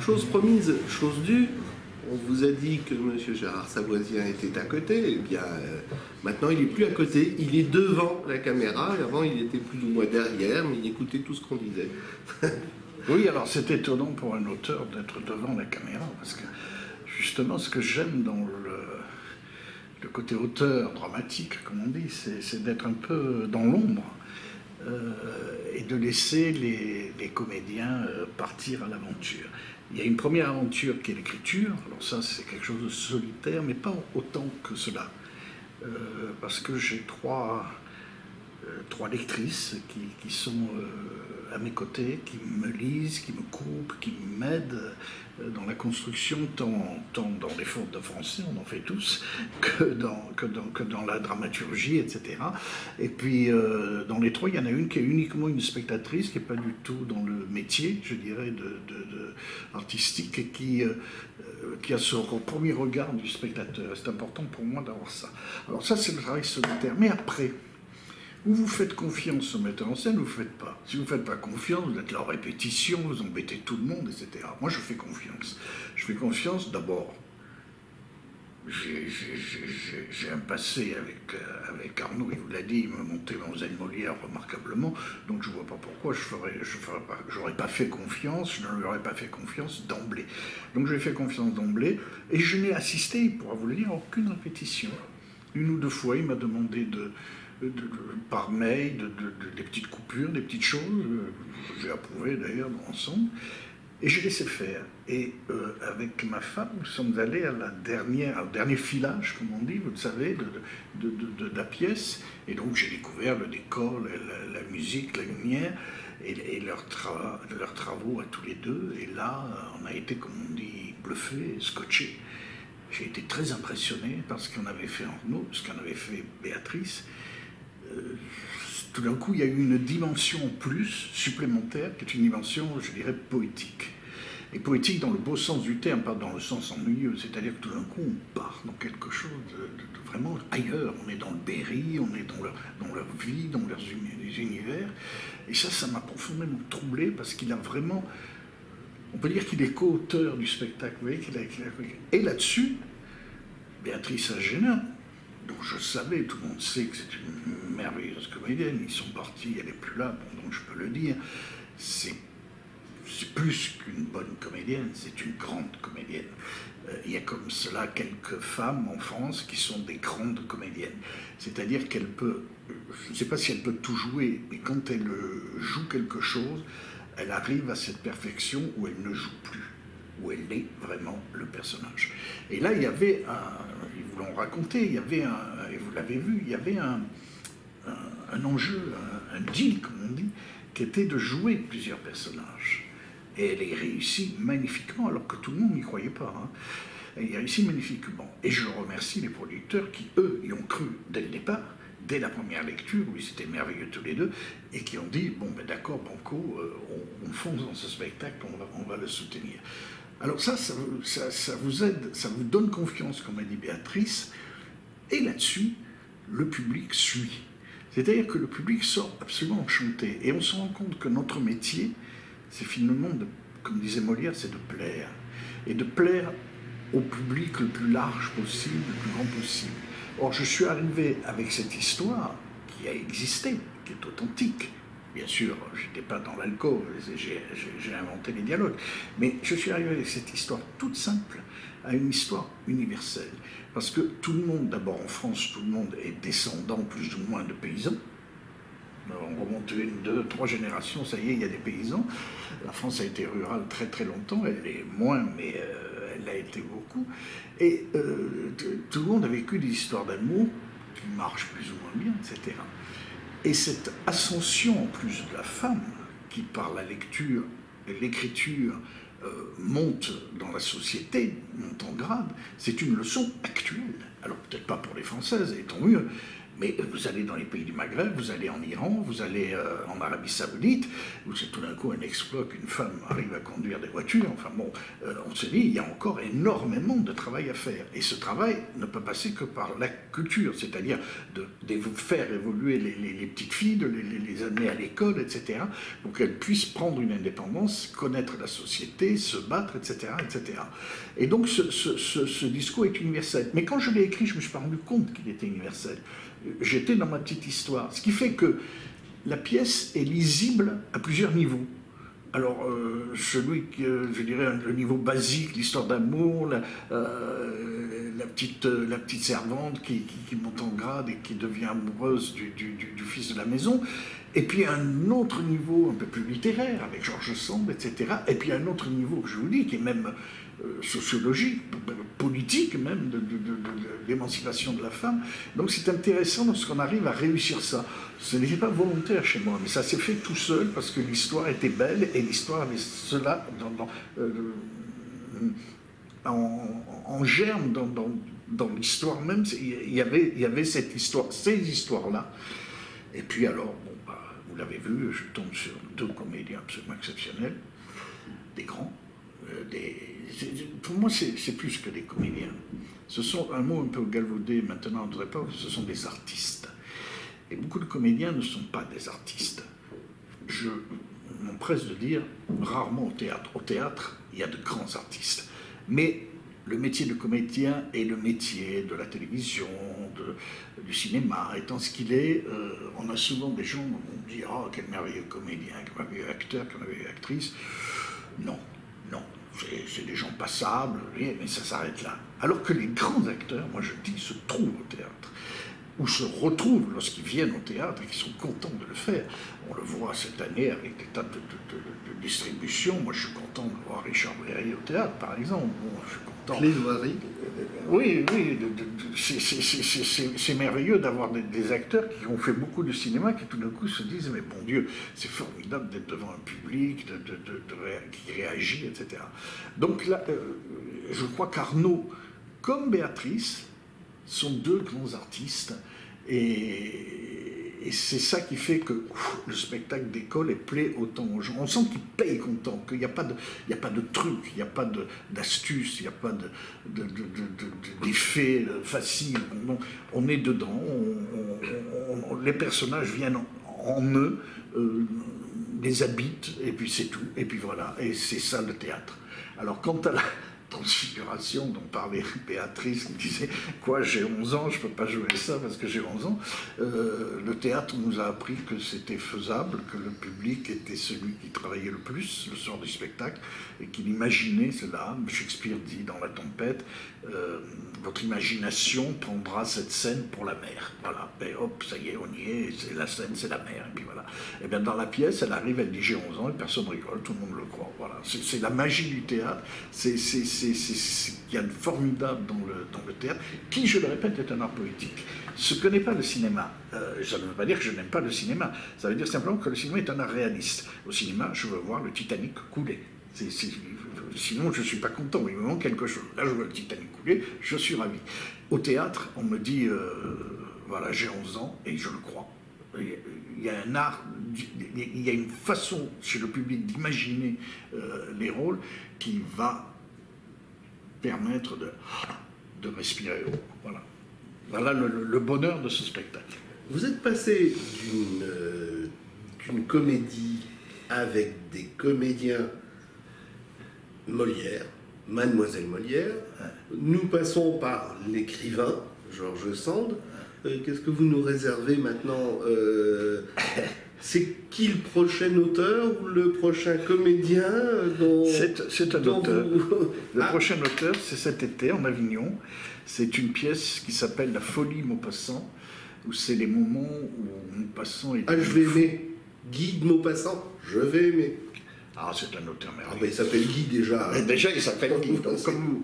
chose promise, chose due. On vous a dit que M. Gérard Savoisien était à côté. Eh bien, maintenant, il n'est plus à côté. Il est devant la caméra. Avant, il était plus ou moins derrière, mais il écoutait tout ce qu'on disait. Oui, alors c'est étonnant pour un auteur d'être devant la caméra, parce que justement, ce que j'aime dans le côté auteur dramatique, comme on dit, c'est d'être un peu dans l'ombre et de laisser les comédiens partir à l'aventure. Il y a une première aventure qui est l'écriture. Alors ça, c'est quelque chose de solitaire, mais pas autant que cela. Parce que j'ai trois lectrices qui sont à mes côtés, qui me lisent, qui me coupent, qui m'aident dans la construction, tant dans les fautes de français, on en fait tous, que dans la dramaturgie, etc. Et puis, dans les trois, il y en a une qui est uniquement une spectatrice, qui n'est pas du tout dans le métier, je dirais, artistique, et qui a ce premier regard du spectateur. C'est important pour moi d'avoir ça. Alors ça, c'est le travail solitaire. Mais après, ou vous faites confiance au metteur en scène, ou vous ne faites pas. Si vous ne faites pas confiance, vous êtes là en répétition, vous embêtez tout le monde, etc. Moi, je fais confiance. Je fais confiance d'abord. J'ai un passé avec Arnaud, il vous l'a dit, il m'a monté Mademoiselle Molière remarquablement, donc je ne vois pas pourquoi j'aurais pas fait confiance, je ne lui aurais pas fait confiance d'emblée. Donc je lui ai fait confiance d'emblée, et je n'ai assisté, il pourra vous le dire, à aucune répétition. Une ou deux fois, il m'a demandé par mail, des petites coupures, des petites choses, j'ai approuvé d'ailleurs dans l'ensemble, et j'ai laissé faire. Et avec ma femme, nous sommes allés au dernier filage, comme on dit, vous le savez, de la pièce, et donc j'ai découvert le décor, la musique, la lumière, et leurs travaux à tous les deux, et là, on a été, comme on dit, bluffés, scotchés. J'ai été très impressionné par ce qu'on avait fait Arnaud, ce qu'on avait fait Béatrice. Tout d'un coup, il y a eu une dimension en plus, supplémentaire, qui est une dimension, je dirais, poétique. Et poétique dans le beau sens du terme, pas dans le sens ennuyeux. C'est-à-dire que tout d'un coup, on part dans quelque chose de vraiment ailleurs. On est dans le Berry, on est dans leur vie, dans leurs univers. Et ça m'a profondément troublé, parce qu'il a vraiment... On peut dire qu'il est co-auteur du spectacle. Vous voyez, et là-dessus, Béatrice Agénin, dont je savais, tout le monde sait que c'est une merveilleuse comédienne, ils sont partis, elle n'est plus là, bon, donc je peux le dire, c'est plus qu'une bonne comédienne, c'est une grande comédienne. Il y a comme cela quelques femmes en France qui sont des grandes comédiennes. C'est-à-dire qu'elle peut, je ne sais pas si elle peut tout jouer, mais quand elle joue quelque chose, elle arrive à cette perfection où elle ne joue plus, où elle est vraiment le personnage. Et là, il y avait ils vous l'ont raconté, il y avait et vous l'avez vu, il y avait un enjeu, un deal, comme on dit, qui était de jouer plusieurs personnages. Et elle y réussit magnifiquement, alors que tout le monde n'y croyait pas. Hein. Elle y réussit magnifiquement. Et je remercie les producteurs qui, eux, y ont cru dès le départ, dès la première lecture, où ils étaient merveilleux tous les deux, et qui ont dit, bon, ben d'accord, Banco, on fonce dans ce spectacle, on va le soutenir. Alors ça vous aide, ça vous donne confiance, comme a dit Béatrice, et là-dessus, le public suit. C'est-à-dire que le public sort absolument enchanté, et on se rend compte que notre métier, c'est finalement, comme disait Molière, c'est de plaire, et de plaire au public le plus large possible, le plus grand possible. Or, je suis arrivé avec cette histoire qui a existé, qui est authentique. Bien sûr, je n'étais pas dans l'alcôve, j'ai inventé les dialogues, mais je suis arrivé avec cette histoire toute simple à une histoire universelle. Parce que tout le monde, d'abord en France, tout le monde est descendant plus ou moins de paysans. On remonte 1, 2, 3 générations, ça y est, il y a des paysans. La France a été rurale très très longtemps, elle est moins, mais elle l'a été beaucoup. Et tout le monde a vécu des histoires d'amour qui marchent plus ou moins bien, etc. Et cette ascension en plus de la femme, qui par la lecture et l'écriture monte dans la société, monte en grade, c'est une leçon actuelle. Alors peut-être pas pour les Françaises, et tant mieux, Mais vous allez dans les pays du Maghreb, vous allez en Iran, vous allez en Arabie Saoudite, où c'est tout d'un coup un exploit qu'une femme arrive à conduire des voitures. Enfin bon, on se dit, il y a encore énormément de travail à faire. Et ce travail ne peut passer que par la culture, c'est-à-dire de faire évoluer les petites filles, de les amener à l'école, etc., pour qu'elles puissent prendre une indépendance, connaître la société, se battre, etc., etc. Et donc ce discours est universel. Mais quand je l'ai écrit, je me suis pas rendu compte qu'il était universel. J'étais dans ma petite histoire. Ce qui fait que la pièce est lisible à plusieurs niveaux. Alors, celui que, je dirais, le niveau basique, l'histoire d'amour, la petite servante qui monte en grade et qui devient amoureuse du fils de la maison. Et puis un autre niveau un peu plus littéraire, avec George Sand, etc. Et puis un autre niveau, que je vous dis, qui est même sociologique, politique même, de l'émancipation de la femme. Donc c'est intéressant lorsqu'on arrive à réussir ça. Ce n'était pas volontaire chez moi, mais ça s'est fait tout seul parce que l'histoire était belle et l'histoire avait cela en germe dans l'histoire même. Il y avait cette histoire, ces histoires-là. Et puis alors, bon, vous l'avez vu, je tombe sur deux comédiens absolument exceptionnels, des grands. Pour moi, c'est plus que des comédiens. Ce sont, un mot un peu galvaudé maintenant, on ne dirait pas, ce sont des artistes. Et beaucoup de comédiens ne sont pas des artistes. Je m'empresse de dire, rarement au théâtre. Au théâtre, il y a de grands artistes. Mais le métier de comédien et le métier de la télévision, du cinéma, étant ce qu'il est, on a souvent des gens qui disent « Oh, quel merveilleux comédien, quel merveilleux acteur, quelle merveilleuse actrice ». Non, non. C'est des gens passables, mais ça s'arrête là. Alors que les grands acteurs, moi je dis, se trouvent au théâtre, ou se retrouvent lorsqu'ils viennent au théâtre et qu'ils sont contents de le faire. On le voit cette année avec des tas de distributions. Moi je suis content de voir Richard Blériot au théâtre, par exemple. Bon, je suis content. Plaidoirie. Oui, c'est merveilleux d'avoir des acteurs qui ont fait beaucoup de cinéma, qui tout d'un coup se disent « Mais bon Dieu, c'est formidable d'être devant un public, qui réagit, etc. » Donc là, je crois qu'Arnaud, comme Béatrice, sont deux grands artistes, et c'est ça qui fait que le spectacle décolle et plaît autant aux gens. On sent qu'ils payent content, qu'il n'y a pas de truc, il n'y a pas d'astuce, il n'y a pas d'effet facile. On est dedans, les personnages viennent en eux, les habitent, et puis c'est tout, et puis voilà, et c'est ça le théâtre. Alors quant à la transfiguration dont parlait Béatrice, qui disait « Quoi, j'ai 11 ans, je ne peux pas jouer ça parce que j'ai 11 ans ». Le théâtre nous a appris que c'était faisable, que le public était celui qui travaillait le plus le soir du spectacle et qu'il imaginait cela. Shakespeare dit dans La Tempête « Votre imagination prendra cette scène pour la mer ». Voilà, et hop, ça y est, on y est, c'est la scène, c'est la mer, et puis voilà. Et bien dans la pièce, elle arrive, elle dit « J'ai 11 ans » et personne ne rigole, tout le monde le croit. Voilà, c'est la magie du théâtre, c'est ce qu'il y a de formidable dans le théâtre, qui, je le répète, est un art poétique. Ce que n'est pas le cinéma, ça ne veut pas dire que je n'aime pas le cinéma, ça veut dire simplement que le cinéma est un art réaliste. Au cinéma, je veux voir le Titanic couler. Sinon, je ne suis pas content, il me manque quelque chose. Là, je vois le Titanic couler, je suis ravi. Au théâtre, on me dit, voilà, j'ai 11 ans, et je le crois. Il y a un art, il y a une façon chez le public d'imaginer les rôles qui va permettre de respirer haut. Voilà, voilà le bonheur de ce spectacle. Vous êtes passé d'une comédie avec des comédiens Molière, Mademoiselle Molière. Nous passons par l'écrivain, George Sand. Qu'est-ce que vous nous réservez maintenant C'est qui le prochain auteur ou le prochain comédien C'est un auteur. Le prochain auteur, c'est cet été en Avignon. C'est une pièce qui s'appelle La Folie Maupassant, où c'est les moments où Maupassant est... Ah, je vais aimer. Guy de Maupassant, je vais aimer. Ah, c'est un auteur merveilleux. Ah, mais il s'appelle Guy déjà. Et déjà, il s'appelle Guy.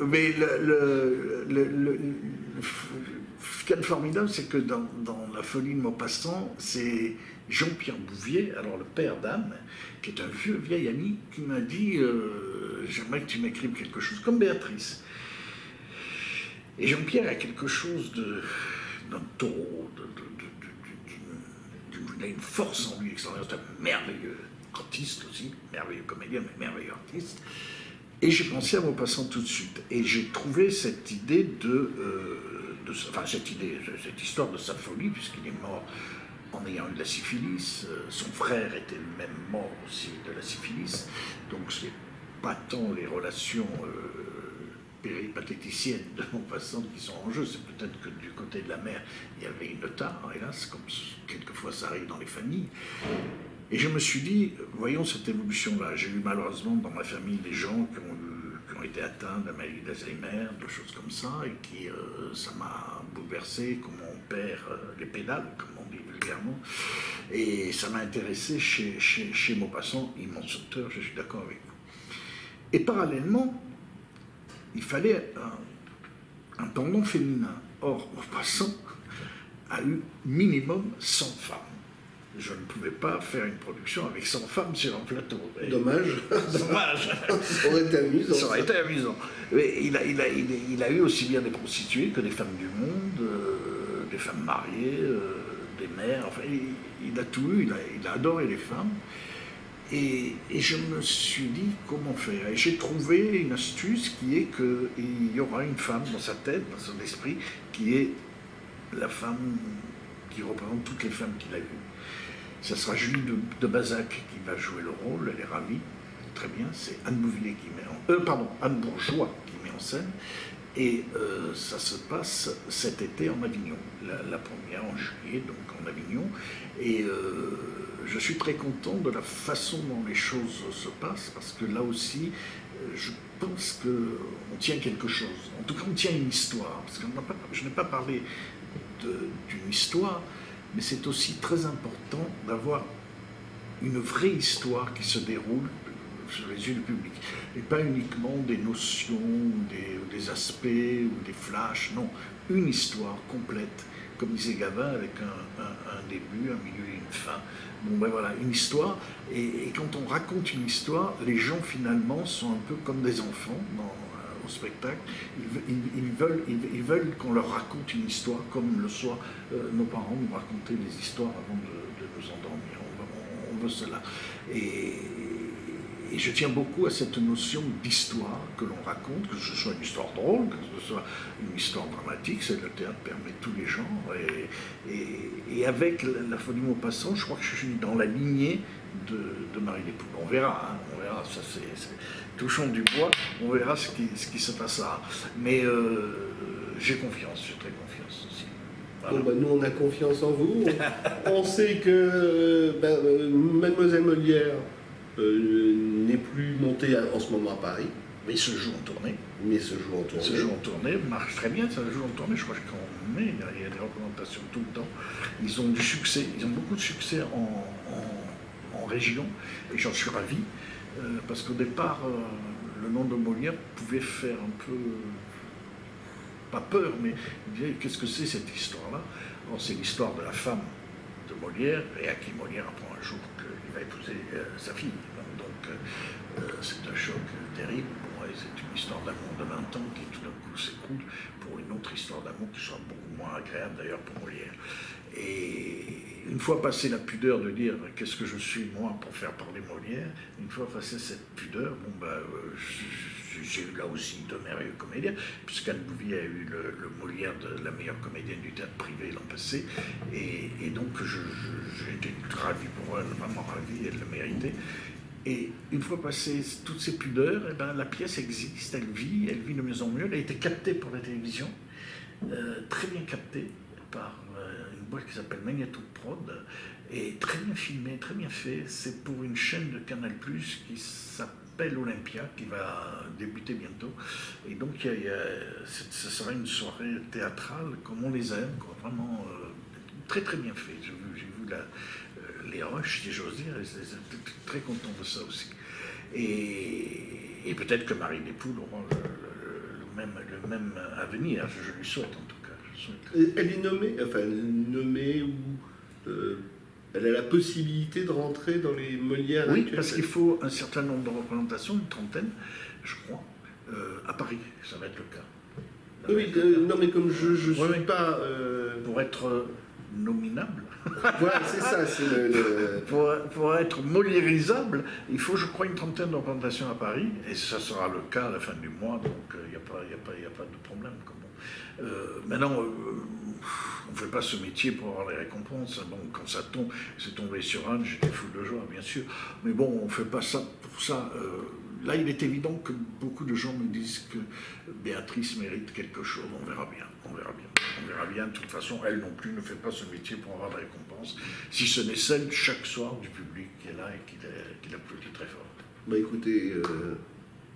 Mais ce qui est formidable, c'est que dans La Folie de Maupassant, c'est Jean-Pierre Bouvier, alors le père d'Anne, qui est un vieil ami, qui m'a dit j'aimerais que tu m'écrives quelque chose comme Béatrice. Et Jean-Pierre a quelque chose d'un taureau, il a une force en lui extraordinaire, c'est un merveilleux artiste aussi, merveilleux comédien, mais merveilleux artiste. Et j'ai pensé à Maupassant tout de suite. Et j'ai trouvé cette idée cette histoire de sa folie, puisqu'il est mort en ayant eu de la syphilis. Son frère était lui-même mort aussi de la syphilis. Donc c'est pas tant les relations péripatéticiennes de Maupassant qui sont en jeu, c'est peut-être que du côté de la mère, il y avait une tare, hélas, comme quelquefois ça arrive dans les familles. Et je me suis dit, voyons cette évolution-là. J'ai eu malheureusement dans ma famille des gens qui ont été atteints de la maladie d'Alzheimer, de choses comme ça, et qui, ça m'a bouleversé, comment on perd les pédales, comme on dit vulgairement. Et ça m'a intéressé chez Maupassant, immense auteur, je suis d'accord avec vous. Et parallèlement, il fallait un pendant féminin. Or, Maupassant a eu minimum 100 femmes. Je ne pouvais pas faire une production avec 100 femmes sur un plateau. Dommage. Dommage. Ça aurait été amusant. Ça aurait été amusant. Mais il a eu aussi bien des prostituées que des femmes du monde, des femmes mariées, des mères. Enfin, il a tout eu. Il a adoré les femmes. Et je me suis dit comment faire. Et j'ai trouvé une astuce qui est qu'il y aura une femme dans sa tête, dans son esprit, qui est la femme qui représente toutes les femmes qu'il a eues. Ça sera Julie de Bazac qui va jouer le rôle, elle est ravie, très bien. C'est Anne Bouvier qui Anne Bourgeois qui met en scène. Et ça se passe cet été en Avignon, la première en juillet, donc en Avignon. Et je suis très content de la façon dont les choses se passent, parce que là aussi, je pense qu'on tient quelque chose. En tout cas, on tient une histoire. Parce que je n'ai pas parlé d'une histoire, mais c'est aussi très important d'avoir une vraie histoire qui se déroule sur les yeux du public. Et pas uniquement des notions, des aspects ou des flashs, non. Une histoire complète, comme disait Gabin, avec un début, un milieu et une fin. Bon ben voilà, une histoire. Et quand on raconte une histoire, les gens finalement sont un peu comme des enfants au spectacle. Ils veulent qu'on leur raconte une histoire comme le soir nos parents nous racontaient des histoires avant de nous endormir. On veut cela. Et je tiens beaucoup à cette notion d'histoire que l'on raconte, que ce soit une histoire drôle, que ce soit une histoire dramatique, c'est le théâtre permet tous les genres. Et avec la Folie Maupassant, je crois que je suis dans la lignée de Marie Despoux. On verra, on verra, ça c'est touchons du bois, on verra ce qui se passera. Mais j'ai confiance, j'ai très confiance aussi. Voilà. Bon, nous on a confiance en vous. On sait que Mademoiselle Molière n'est plus montée en ce moment à Paris. Mais il se joue en tournée. Se joue en tournée, marche très bien, ça se joue en tournée, je crois qu'en mai, il y a des représentations tout le temps. Ils ont du succès, ils ont beaucoup de succès en région, et j'en suis ravi, parce qu'au départ, le nom de Molière pouvait faire un peu, pas peur, mais qu'est-ce que c'est cette histoire-là? C'est l'histoire de la femme de Molière, et à qui Molière apprend un jour qu'il va épouser sa fille. Donc c'est un choc terrible. C'est une histoire d'amour de 20 ans qui tout d'un coup s'écroule pour une autre histoire d'amour qui sera beaucoup moins agréable d'ailleurs pour Molière. Et une fois passé la pudeur de dire qu'est-ce que je suis moi pour faire parler Molière, une fois passé cette pudeur, j'ai eu là aussi de merveilleux comédiens, puisqu'Anne Bouvier a eu le Molière de la meilleure comédienne du théâtre privé l'an passé, et donc j'ai été ravi pour elle, vraiment ravi, elle le méritait. Et une fois passées toutes ces pudeurs, eh ben, la pièce existe, elle vit de mieux en mieux. Elle a été captée pour la télévision, très bien captée par une boîte qui s'appelle Magneto Prod, et très bien filmé, très bien fait. C'est pour une chaîne de Canal+, qui s'appelle Olympia, qui va débuter bientôt. Et donc ce sera une soirée théâtrale comme on les aime, quoi. Vraiment très très bien fait. J'ai vu les rushs, si j'ose dire, et j'étais très content de ça aussi. Et peut-être que Marie Despoux aura le même avenir, je lui souhaite en tout cas. Elle est nommée ou elle a la possibilité de rentrer dans les Molières? Oui, parce qu'il faut un certain nombre de représentations, une trentaine, je crois, à Paris, ça va être le cas. Oui, non mais comme je ne suis pas... Pour être nominable. Voilà, c'est ça, c'est Pour être moliérisable, il faut, je crois, une trentaine de représentations à Paris, et ça sera le cas à la fin du mois, donc il n'y a pas de problème. Maintenant, on ne fait pas ce métier pour avoir les récompenses. Bon, quand ça tombe, c'est tombé sur Anne, j'étais fou de joie, bien sûr. Mais bon, on ne fait pas ça pour ça. Là, il est évident que beaucoup de gens me disent que Béatrice mérite quelque chose. On verra bien, on verra bien. On verra bien. De toute façon, elle non plus ne fait pas ce métier pour avoir de récompenses, si ce n'est celle chaque soir du public qui est là et qui l'applaudit très fort. Bah écoutez,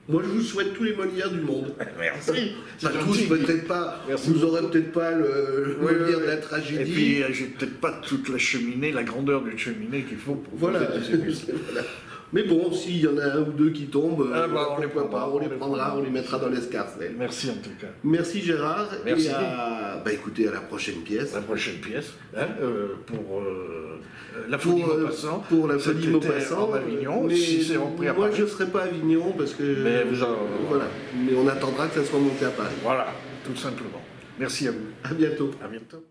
moi je vous souhaite tous les Molières du monde. Merci. Pas tous, peut-être pas. Merci. Vous aurez peut-être pas le Molière de la tragédie. Et puis, j'ai peut-être pas toute la cheminée, la grandeur d'une cheminée qu'il faut pour voilà. Voilà. Mais bon, s'il y en a un ou deux qui tombent, on les prendra, on les mettra dans l'escarcelle. Merci en tout cas. Merci Gérard. Merci. Et écoutez, à la prochaine pièce. La prochaine pièce, hein, pour la folie Maupassant. Pour la folie Maupassant. En Avignon, mais si c'est repris à Paris. Moi, je ne serai pas à Avignon parce que. Mais voilà. Mais on attendra que ça soit monté à Paris. Voilà, tout simplement. Merci à vous. À bientôt. À bientôt.